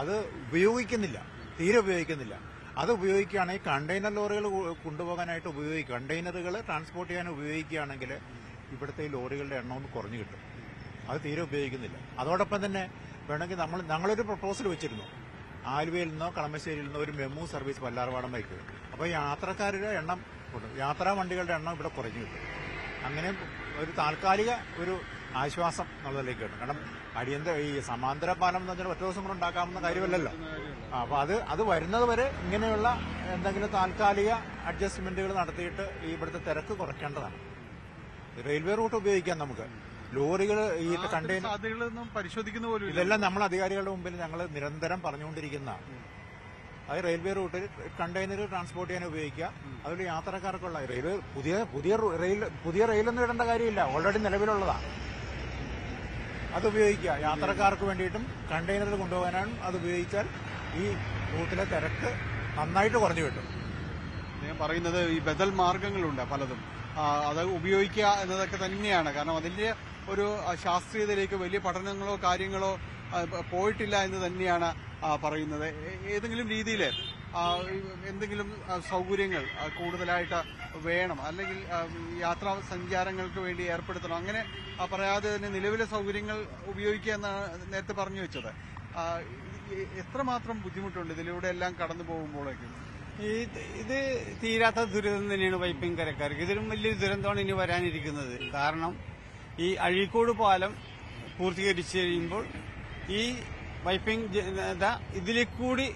അത് ഉപയോഗിക്കുന്നില്ല, തീരെ ഉപയോഗിക്കുന്നില്ല. അത് ഉപയോഗിക്കുകയാണെങ്കിൽ കണ്ടെയ്നർ ലോറികൾ കൊണ്ടുപോകാനായിട്ട് ഉപയോഗിക്കുക, കണ്ടെയ്നറുകൾ ട്രാൻസ്പോർട്ട് ചെയ്യാൻ ഉപയോഗിക്കുകയാണെങ്കിൽ ഇവിടുത്തെ ഈ ലോറികളുടെ എണ്ണം ഒന്ന് കുറഞ്ഞു കിട്ടും. അത് തീരെ ഉപയോഗിക്കുന്നില്ല. അതോടൊപ്പം തന്നെ വേണമെങ്കിൽ ഞങ്ങളൊരു പ്രപ്പോസൽ വെച്ചിരുന്നു. ആലുവയിൽ നിന്നോ കളമശ്ശേരിയിൽ നിന്നോ ഒരു മെമു സർവീസ് വല്ലാർപാടം വയ്ക്കുക. അപ്പോൾ യാത്രക്കാരുടെ എണ്ണം, യാത്രാ വണ്ടികളുടെ എണ്ണം ഇവിടെ കുറഞ്ഞു കിട്ടും. അങ്ങനെ ഒരു താൽക്കാലിക ഒരു ആശ്വാസം എന്നുള്ളതിലേക്ക് കിട്ടും. കാരണം ഈ സമാന്തര പാലം എന്ന് പറഞ്ഞാൽ ഒറ്റ ദിവസം കൊണ്ട് ഉണ്ടാക്കാവുന്ന കാര്യമല്ലല്ലോ. അപ്പൊ അത് വരുന്നത് വരെ ഇങ്ങനെയുള്ള എന്തെങ്കിലും താൽക്കാലിക അഡ്ജസ്റ്റ്മെന്റുകൾ നടത്തിയിട്ട് ഈ ഇവിടുത്തെ തിരക്ക് കുറയ്ക്കേണ്ടതാണ്. റെയിൽവേ റൂട്ട് ഉപയോഗിക്കാം നമുക്ക്. ലോറികൾ ഈ കണ്ടെയ്നർ പരിശോധിക്കുന്ന പോലും ഇതെല്ലാം നമ്മൾ അധികാരികളുടെ മുമ്പിൽ ഞങ്ങൾ നിരന്തരം പറഞ്ഞുകൊണ്ടിരിക്കുന്ന അത് റെയിൽവേ റൂട്ടിൽ കണ്ടെയ്നർ ട്രാൻസ്പോർട്ട് ചെയ്യാൻ ഉപയോഗിക്കുക. അതിൽ യാത്രക്കാർക്കുള്ള റെയിൽവേ പുതിയ റെയിലൊന്നും ഇടേണ്ട കാര്യമില്ല, ഓൾറെഡി നിലവിലുള്ളതാണ്. അത് ഉപയോഗിക്കുക. യാത്രക്കാർക്ക് വേണ്ടിയിട്ടും കണ്ടെയ്നറിൽ കൊണ്ടുപോകാനാണ് അത് ഉപയോഗിച്ചാൽ ഈ റൂട്ടിലെ തിരക്ക് നന്നായിട്ട് കുറഞ്ഞു കിട്ടും. അദ്ദേഹം പറയുന്നത് ഈ ബദൽ മാർഗങ്ങളുണ്ട് പലതും, അത് ഉപയോഗിക്കുക എന്നതൊക്കെ തന്നെയാണ്. കാരണം അതിന്റെ ഒരു ശാസ്ത്രീയതയിലേക്ക് വലിയ പഠനങ്ങളോ കാര്യങ്ങളോ പോയിട്ടില്ല എന്ന് തന്നെയാണ് പറയുന്നത്. ഏതെങ്കിലും രീതിയിൽ എന്തെങ്കിലും സൗകര്യങ്ങൾ കൂടുതലായിട്ട് വേണം, അല്ലെങ്കിൽ യാത്രാ സഞ്ചാരങ്ങൾക്ക് വേണ്ടി ഏർപ്പെടുത്തണം, അങ്ങനെ പറയാതെ തന്നെ നിലവിലെ സൗകര്യങ്ങൾ ഉപയോഗിക്കുക എന്നാണ് നേരത്തെ പറഞ്ഞു വെച്ചത്. എത്രമാത്രം ബുദ്ധിമുട്ടുണ്ട് ഇതിലൂടെ എല്ലാം കടന്നു പോകുമ്പോഴേക്കും? ഇത് തീരാത്ത ദുരിതം തന്നെയാണ് വൈപ്പിൻകരക്കാർക്ക്. ഇതിലും വലിയൊരു ദുരന്തമാണ് ഇനി വരാനിരിക്കുന്നത്. കാരണം ഈ അഴീക്കോട് പാലം പൂർത്തീകരിച്ചു കഴിയുമ്പോൾ ഈ വൈപ്പിൻ ജനത ഇതിലേക്കൂടി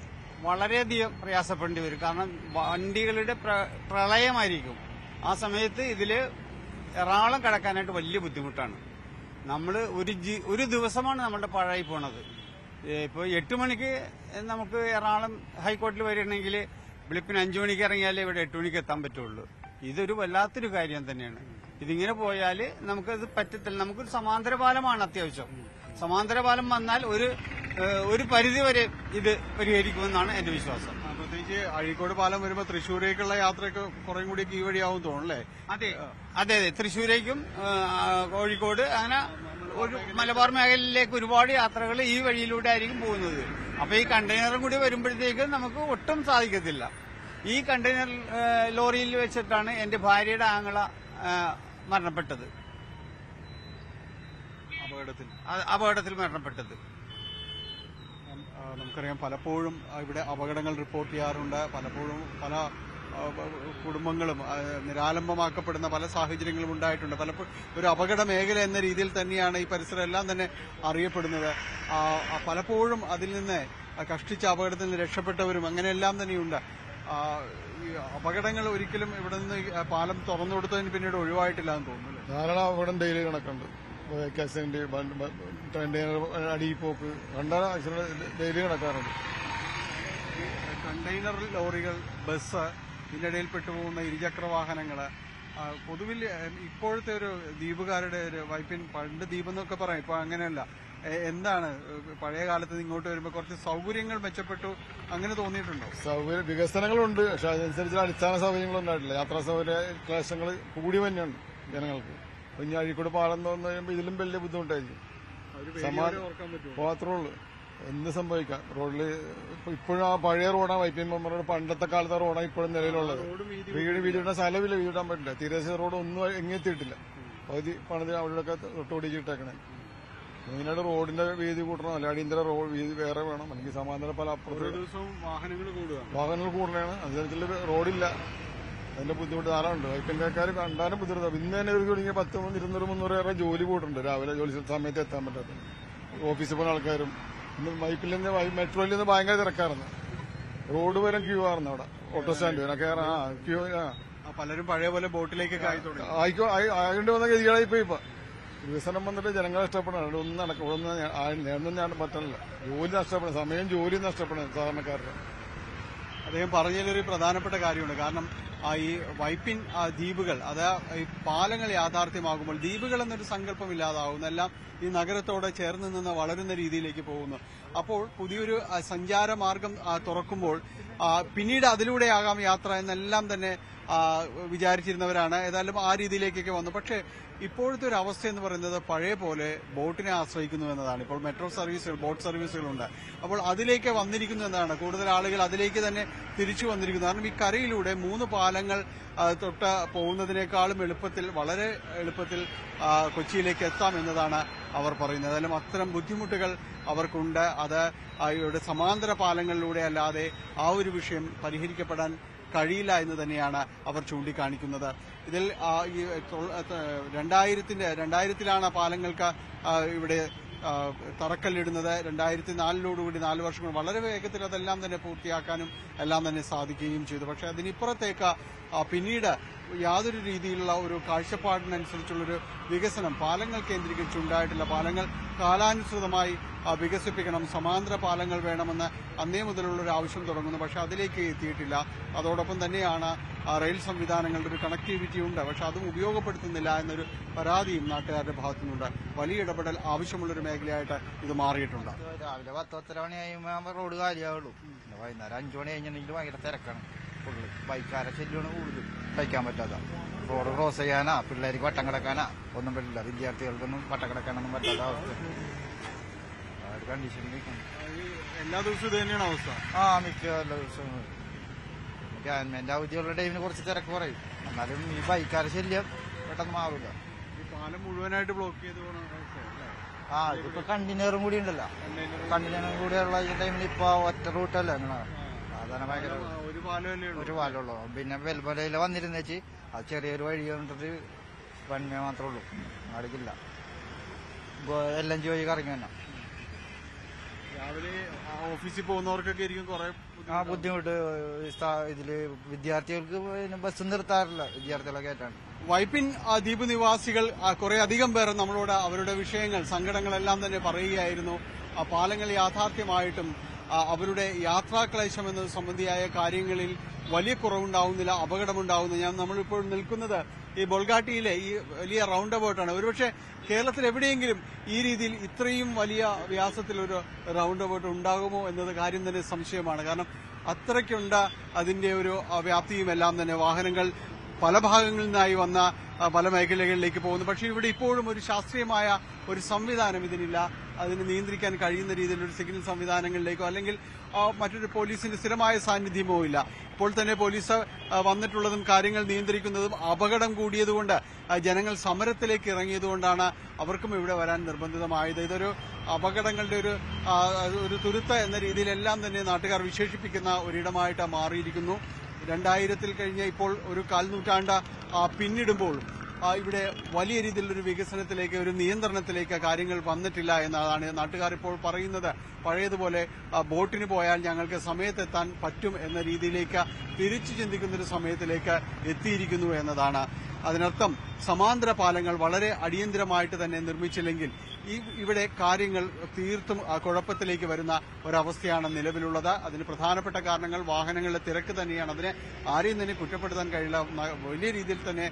വളരെയധികം പ്രയാസപ്പെടേണ്ടി വരും. കാരണം വണ്ടികളുടെ പ്രളയമായിരിക്കും ആ സമയത്ത്. ഇതില് എറണാകുളം കടക്കാനായിട്ട് വലിയ ബുദ്ധിമുട്ടാണ്. നമ്മൾ ഒരു ദിവസമാണ് നമ്മുടെ പാഴായി പോണത്. ഇപ്പോൾ 8 മണിക്ക് നമുക്ക് എറണാകുളം ഹൈക്കോടതിയിൽ വരികയാണെങ്കിൽ വെളുപ്പിന് 5 മണിക്ക് ഇറങ്ങിയാലേ ഇവിടെ 8 മണിക്ക് എത്താൻ പറ്റുള്ളൂ. ഇതൊരു വല്ലാത്തൊരു കാര്യം തന്നെയാണ്. ഇതിങ്ങനെ പോയാൽ നമുക്കത് പറ്റത്തില്ല. നമുക്കൊരു സമാന്തര പാലമാണ് അത്യാവശ്യം. സമാന്തര പാലം വന്നാൽ ഒരു പരിധിവരെ ഇത് പരിഹരിക്കുമെന്നാണ് എന്റെ വിശ്വാസം. പ്രത്യേകിച്ച് അഴീക്കോട് പാലം വരുമ്പോൾ തൃശ്ശൂരേക്കുള്ള യാത്രയൊക്കെ കുറേ കൂടി ഈ വഴിയാവും തോന്നുന്നല്ലേ? അതെ, തൃശ്ശൂരേക്കും കോഴിക്കോട് അങ്ങനെ ഒരു മലബാർ മേഖലയിലേക്ക് ഒരുപാട് യാത്രകൾ ഈ വഴിയിലൂടെ ആയിരിക്കും പോകുന്നത്. അപ്പൊ ഈ കണ്ടെയ്നറും കൂടി വരുമ്പോഴത്തേക്ക് നമുക്ക് ഒട്ടും സാധിക്കത്തില്ല. ഈ കണ്ടെയ്നർ ലോറിയിൽ വെച്ചിട്ടാണ് എന്റെ ഭാര്യയുടെ ആങ്ങള മരണപ്പെട്ടത്, അപകടത്തിൽ മരണപ്പെട്ടത്. നമുക്കറിയാം പലപ്പോഴും ഇവിടെ അപകടങ്ങൾ റിപ്പോർട്ട് ചെയ്യാറുണ്ട്. പലപ്പോഴും പല കുടുംബങ്ങളും നിരാലംബമാക്കപ്പെടുന്ന പല സാഹചര്യങ്ങളും ഉണ്ടായിട്ടുണ്ട്. പലപ്പോഴും ഒരു അപകട മേഖല എന്ന രീതിയിൽ തന്നെയാണ് ഈ പരിസരം എല്ലാം തന്നെ അറിയപ്പെടുന്നത്. പലപ്പോഴും അതിൽ നിന്ന് കഷ്ടിച്ച അപകടത്തിൽ നിന്ന് രക്ഷപ്പെട്ടവരും അങ്ങനെയെല്ലാം തന്നെയുണ്ട്. ഈ അപകടങ്ങൾ ഒരിക്കലും ഇവിടെ നിന്ന് പാലം തുറന്നു കൊടുത്തതിന് പിന്നീട് ഒഴിവായിട്ടില്ല എന്ന് തോന്നുന്നു. ധാരാളം അപകടം ഡെയിലി കണക്കുണ്ട്. ആക്സിഡന്റ്, കണ്ടെയ്നർ അടിപ്പോക്ക്, കണ്ടാൽ ആക്സിഡന്റ് ഡെയിലി നടക്കാറുണ്ട്. കണ്ടെയ്നർ ലോറികൾ, ബസ്, ഇതിനിടയിൽ പെട്ടുപോകുന്ന ഇരുചക്ര വാഹനങ്ങള്, പൊതുവിൽ ഇപ്പോഴത്തെ ഒരു ദ്വീപുകാരുടെ ഒരു വൈപ്പിൻ, പണ്ട് ദ്വീപ് എന്നൊക്കെ പറയാം, ഇപ്പൊ അങ്ങനെയല്ല. എന്താണ് പഴയ കാലത്ത് ഇങ്ങോട്ട് വരുമ്പോൾ കുറച്ച് സൗകര്യങ്ങൾ മെച്ചപ്പെട്ടു, അങ്ങനെ തോന്നിയിട്ടുണ്ടോ? സൗകര്യ വികസനങ്ങളുണ്ട്, പക്ഷെ അതനുസരിച്ച് അടിസ്ഥാന സൗകര്യങ്ങളും ഉണ്ടായിട്ടില്ല. യാത്രാ സൗകര്യ ക്ലേശങ്ങൾ കൂടി തന്നെയുണ്ട് ജനങ്ങൾക്ക്. ഇനി അഴീക്കോട് പാലം തോന്നുന്നു കഴിയുമ്പോൾ ഇതിലും വലിയ ബുദ്ധിമുട്ടായിരിക്കും. മാത്രമേ ഉള്ളൂ, എന്ത് സംഭവിക്കാം. റോഡിൽ ഇപ്പോഴും ആ പഴയ റോഡാണ് വൈപ്പിൻ മെമ്മറിയുടെ പണ്ടത്തെ കാലത്തെ റോഡാണ് ഇപ്പോഴും നിലവിലുള്ളത്. വീടിയുടെ സ്ഥലമില്ല, വീടിടാൻ പറ്റില്ല. തീരദേശ റോഡ് ഒന്നും എങ്ങെത്തിയിട്ടില്ല. പകുതി പണിത് അവിടെയൊക്കെ തൊട്ടുപിടിച്ചിട്ടേക്കണേ. മെയിനായിട്ട് റോഡിന്റെ വീതി കൂട്ടണം, അല്ല അടിയന്തര റോഡ് വീതി വേറെ വേണം. അല്ലെങ്കിൽ സമാന്തര പല അപ്പുറത്ത് വാഹനങ്ങൾ കൂടുതലാണ്. അതിനനുസരിച്ചുള്ള റോഡില്ല. അതിന്റെ ബുദ്ധിമുട്ട് ധാരാളമുണ്ട്. വൈപ്പിൻകാർ കണ്ടാലും ബുദ്ധിമുട്ടാണ്. ഇന്ന് തന്നെ ഒരു തുടങ്ങിയ 10, 200, 300 ജോലി പോയിട്ടുണ്ട്. രാവിലെ ജോലി സമയത്ത് എത്താൻ പറ്റാത്ത ഓഫീസിൽ പോകുന്ന ആൾക്കാരും. ഇന്ന് വൈപ്പിൽ നിന്ന് മെട്രോയിൽ നിന്ന് ഭയങ്കര തിരക്കാറുണ്ട്. റോഡ് വരെ ക്യൂ ആറുന്നു അവിടെ, ഓട്ടോ സ്റ്റാൻഡ് ക്യൂ. പലരും പഴയ പോലെ ബോട്ടിലേക്കൊക്കെ ആയിക്കൊണ്ട് വന്ന ഗതികളായി ഇപ്പൊ വികസനം വന്നിട്ട് ജനങ്ങളെ ഇഷ്ടപ്പെടണം. ഒന്നും നടക്കും, ഒന്നും ഞാൻ പറ്റണില്ല. ജോലി നഷ്ടപ്പെടണം, സമയം ജോലി നഷ്ടപ്പെടണം സാധാരണക്കാരുടെ. അദ്ദേഹം പറഞ്ഞതിലൊരു പ്രധാനപ്പെട്ട കാര്യമുണ്ട്. കാരണം ഈ വൈപ്പിൻ ദ്വീപുകൾ, അത് ഈ പാലങ്ങൾ യാഥാർത്ഥ്യമാകുമ്പോൾ ദ്വീപുകൾ എന്നൊരു സങ്കല്പം ഇല്ലാതാവുന്നു. എല്ലാം ഈ നഗരത്തോടെ ചേർന്ന് നിന്ന് വളരുന്ന രീതിയിലേക്ക് പോകുന്നു. അപ്പോൾ പുതിയൊരു സഞ്ചാരമാർഗം തുറക്കുമ്പോൾ പിന്നീട് അതിലൂടെയാകാം യാത്ര എന്നെല്ലാം തന്നെ വിചാരിച്ചിരുന്നവരാണ്. ഏതായാലും ആ രീതിയിലേക്കൊക്കെ വന്നു. പക്ഷേ ഇപ്പോഴത്തെ ഒരു അവസ്ഥ എന്ന് പറയുന്നത് പഴയ പോലെ ബോട്ടിനെ ആശ്രയിക്കുന്നു എന്നതാണ്. ഇപ്പോൾ മെട്രോ സർവീസുകൾ, ബോട്ട് സർവീസുകളുണ്ട്. അപ്പോൾ അതിലേക്ക് വന്നിരിക്കുന്നു എന്നതാണ്. കൂടുതൽ ആളുകൾ അതിലേക്ക് തന്നെ തിരിച്ചു വന്നിരിക്കുന്നു. കാരണം ഈ കരയിലൂടെ 3 പാലങ്ങൾ തൊട്ട് പോകുന്നതിനേക്കാളും എളുപ്പത്തിൽ, വളരെ എളുപ്പത്തിൽ കൊച്ചിയിലേക്ക് എത്താം എന്നതാണ് അവർ പറയുന്നത്. ഏതായാലും അത്തരം ബുദ്ധിമുട്ടുകൾ അവർക്കുണ്ട്. അത് ഇവിടെ സമാന്തര പാലങ്ങളിലൂടെ അല്ലാതെ ആ ഒരു വിഷയം പരിഹരിക്കപ്പെടാൻ കഴിയില്ല എന്ന് തന്നെയാണ് അവർ ചൂണ്ടിക്കാണിക്കുന്നത്. ഇതിൽ 2000-ലാണ് പാലങ്ങൾക്ക് ഇവിടെ തറക്കല്ലിടുന്നത്. 2004-ഓടുകൂടി 4 വർഷം കൊണ്ട് വളരെ വേഗത്തിൽ അതെല്ലാം തന്നെ പൂർത്തിയാക്കാനും എല്ലാം തന്നെ സാധിക്കുകയും ചെയ്തു. പക്ഷെ അതിനിപ്പുറത്തേക്ക് പിന്നീട് യാതൊരു രീതിയിലുള്ള ഒരു കാഴ്ചപ്പാടിനനുസരിച്ചുള്ളൊരു വികസനം പാലങ്ങൾ കേന്ദ്രീകരിച്ചുണ്ടായിട്ടില്ല. പാലങ്ങൾ കാലാനുസൃതമായി വികസിപ്പിക്കണം, സമാന്തര പാലങ്ങൾ വേണമെന്ന് അന്നേ മുതലുള്ളൊരു ആവശ്യം തുടങ്ങുന്നു. പക്ഷെ അതിലേക്ക് എത്തിയിട്ടില്ല. അതോടൊപ്പം തന്നെയാണ് റെയിൽ സംവിധാനങ്ങളുടെ ഒരു കണക്ടിവിറ്റി ഉണ്ട്, പക്ഷെ അതും ഉപയോഗപ്പെടുത്തുന്നില്ല എന്നൊരു പരാതിയും നാട്ടുകാരുടെ ഭാഗത്തുനിന്നുണ്ട്. വലിയ ഇടപെടൽ ആവശ്യമുള്ളൊരു മേഖലയായിട്ട് ഇത് മാറിയിട്ടുണ്ട്. രാവിലെ 10-10 മണി കഴിയുമ്പോൾ റോഡ് കാലിയാവുള്ളൂ. വൈകുന്നേരം 5 മണി കഴിഞ്ഞിട്ടുണ്ടെങ്കിൽ ഭയങ്കര തിരക്കാണ്. ഫുള്ള് ബൈക്കാരെ ശല്യമാണ് കൂടുതൽ, സഹിക്കാൻ പറ്റാത്ത. റോഡ് ക്രോസ് ചെയ്യാനാ, പിള്ളേർക്ക് വട്ടം കിടക്കാനാ ഒന്നും പറ്റില്ല. വിദ്യാർത്ഥികൾക്കൊന്നും വട്ടം കിടക്കാനൊന്നും പറ്റാത്ത അവസ്ഥ. കണ്ടീഷനിൽ എല്ലാ ദിവസവും ഇത് തന്നെയാണ് അവസ്ഥ. മിക്ക എല്ലാ ദിവസവും ഗവൺമെന്റ് അവധിയുള്ള ടൈമിന് കുറച്ച് തിരക്ക് പറയും. എന്നാലും ഈ ബൈക്കാരെ ശല്യം പെട്ടെന്ന് മാറില്ല. ഈ പാലം മുഴുവനായിട്ട് ബ്ലോക്ക് ചെയ്ത് പോകണം. ഇതിപ്പോ കണ്ടെയ്നറും കൂടി ഉണ്ടല്ലോ. കണ്ടെയ്നറും കൂടിയുള്ള ഈ ടൈമിൽ ഇപ്പൊ ഒറ്റ റൂട്ടല്ല സാധാരണ ഭയങ്കര ഒരു പാലമുള്ളൂ. പിന്നെ വെൽമലയിൽ വന്നിരുന്ന വെച്ച് അത് ചെറിയൊരു വഴി കണ്ടിട്ട് വന്മേ മാത്രമേ ഉള്ളൂ, അടുക്കില്ല. LNG വഴി കറങ്ങി തന്നെ. രാവിലെ ഓഫീസിൽ പോകുന്നവർക്കൊക്കെ ആയിരിക്കും കുറെ ബുദ്ധിമുട്ട്. ഇതില് വിദ്യാർത്ഥികൾക്ക് ബസ് നിർത്താറില്ല, വിദ്യാർത്ഥികളെ കയറ്റാണ്. വൈപ്പിൻ ദ്വീപ് നിവാസികൾ കുറെ അധികം പേർ നമ്മളോട് അവരുടെ വിഷയങ്ങൾ, സങ്കടങ്ങളെല്ലാം തന്നെ പറയുകയായിരുന്നു. പാലങ്ങൾ യാഥാർത്ഥ്യമായിട്ടും അവരുടെ യാത്രാക്ലേശം എന്നത് സംബന്ധിയായ കാര്യങ്ങളിൽ വലിയ കുറവുണ്ടാവുന്നില്ല, അപകടമുണ്ടാവുന്നില്ല. നമ്മളിപ്പോൾ നിൽക്കുന്നത് ഈ ബൊൾഗാട്ടിയിലെ ഈ വലിയ റൗണ്ട് അബൌട്ടാണ്. ഒരുപക്ഷെ കേരളത്തിൽ എവിടെയെങ്കിലും ഈ രീതിയിൽ ഇത്രയും വലിയ വ്യാസത്തിലൊരു റൗണ്ട് അബൌട്ട് ഉണ്ടാകുമോ എന്നത് കാര്യം തന്നെ സംശയമാണ്. കാരണം അത്രയ്ക്കുണ്ട് അതിന്റെ ഒരു വ്യാപ്തിയും എല്ലാം തന്നെ. വാഹനങ്ങൾ പല ഭാഗങ്ങളിൽ നിന്നായി വന്ന പല മേഖലകളിലേക്ക് പോകുന്നു. പക്ഷേ ഇവിടെ ഇപ്പോഴും ഒരു ശാസ്ത്രീയമായ ഒരു സംവിധാനം ഇതിനില്ല. അതിന് നിയന്ത്രിക്കാൻ കഴിയുന്ന രീതിയിലൊരു സിഗ്നൽ സംവിധാനങ്ങളിലേക്കോ അല്ലെങ്കിൽ മറ്റൊരു പോലീസിന്റെ സ്ഥിരമായ സാന്നിധ്യമോ ഇല്ല. ഇപ്പോൾ തന്നെ പോലീസ് വന്നിട്ടുള്ളതും കാര്യങ്ങൾ നിയന്ത്രിക്കുന്നതും അപകടം കൂടിയതുകൊണ്ട് ജനങ്ങൾ സമരത്തിലേക്ക് ഇറങ്ങിയതുകൊണ്ടാണ് അവർക്കും ഇവിടെ വരാൻ നിർബന്ധിതമായത്. ഇതൊരു അപകടങ്ങളുടെ ഒരു തുരുത്ത് എന്ന രീതിയിലെല്ലാം തന്നെ നാട്ടുകാർ വിശേഷിപ്പിക്കുന്ന ഒരിടമായിട്ട് മാറിയിരിക്കുന്നു. 2000-ൽ കഴിഞ്ഞ ഇപ്പോൾ ഒരു 1/4 നൂറ്റാണ്ട് പിന്നിടുമ്പോൾ ഇവിടെ വലിയ രീതിയിലൊരു വികസനത്തിലേക്ക്, ഒരു നിയന്ത്രണത്തിലേക്ക് കാര്യങ്ങൾ വന്നിട്ടില്ല എന്നതാണ് നാട്ടുകാർ ഇപ്പോൾ പറയുന്നത്. പഴയതുപോലെ ബോട്ടിന് പോയാൽ ഞങ്ങൾക്ക് സമയത്തെത്താൻ പറ്റും എന്ന രീതിയിലേക്ക് തിരിച്ചു ചിന്തിക്കുന്നൊരു സമയത്തിലേക്ക് എത്തിയിരിക്കുന്നു എന്നതാണ്. അതിനർത്ഥം സമാന്തര പാലങ്ങൾ വളരെ അടിയന്തരമായിട്ട് തന്നെ നിർമ്മിച്ചില്ലെങ്കിൽ ഇവിടെ കാര്യങ്ങൾ തീർത്തും കുഴപ്പത്തിലേക്ക് വരുന്ന ഒരവസ്ഥയാണ് നിലവിലുള്ളത്. അതിന് പ്രധാനപ്പെട്ട കാരണങ്ങൾ വാഹനങ്ങളുടെ തിരക്ക് തന്നെയാണ്. അതിനെ ആരെയും തന്നെ കുറ്റപ്പെടുത്താൻ കഴിയില്ല. വലിയ രീതിയിൽ തന്നെ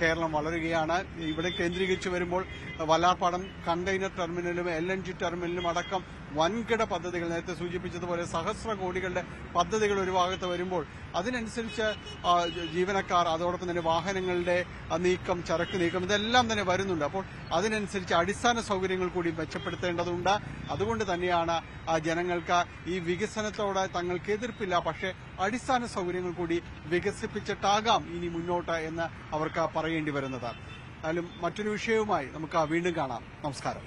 കേരളം വളരുകയാണ്. ഇവിടെ കേന്ദ്രീകരിച്ചു വരുമ്പോൾ വല്ലാർപാടം കണ്ടെയ്നർ ടെർമിനലും LNG ടെർമിനലും അടക്കം വൻകിട പദ്ധതികൾ, നേരത്തെ സൂചിപ്പിച്ചതുപോലെ സഹസ്ര കോടികളുടെ പദ്ധതികൾ ഒരു ഭാഗത്ത് വരുമ്പോൾ അതിനനുസരിച്ച് ജീവനക്കാർ, അതോടൊപ്പം തന്നെ വാഹനങ്ങളുടെ നീക്കം, ചരക്ക് നീക്കം, ഇതെല്ലാം തന്നെ വരുന്നുണ്ട്. അപ്പോൾ അതിനനുസരിച്ച് അടിസ്ഥാന സൗകര്യങ്ങൾ കൂടി മെച്ചപ്പെടുത്തേണ്ടതുണ്ട്. അതുകൊണ്ട് തന്നെയാണ് ജനങ്ങൾക്ക് ഈ വികസനത്തോട് തങ്ങൾക്ക് എതിർപ്പില്ല, പക്ഷേ അടിസ്ഥാന സൗകര്യങ്ങൾ കൂടി വികസിപ്പിച്ചിട്ടാകാം ഇനി മുന്നോട്ട് എന്ന് അവർക്ക് പറയേണ്ടി വരുന്നത്. എന്നാലും മറ്റൊരു വിഷയവുമായി നമുക്ക് വീണ്ടും കാണാം. നമസ്കാരം.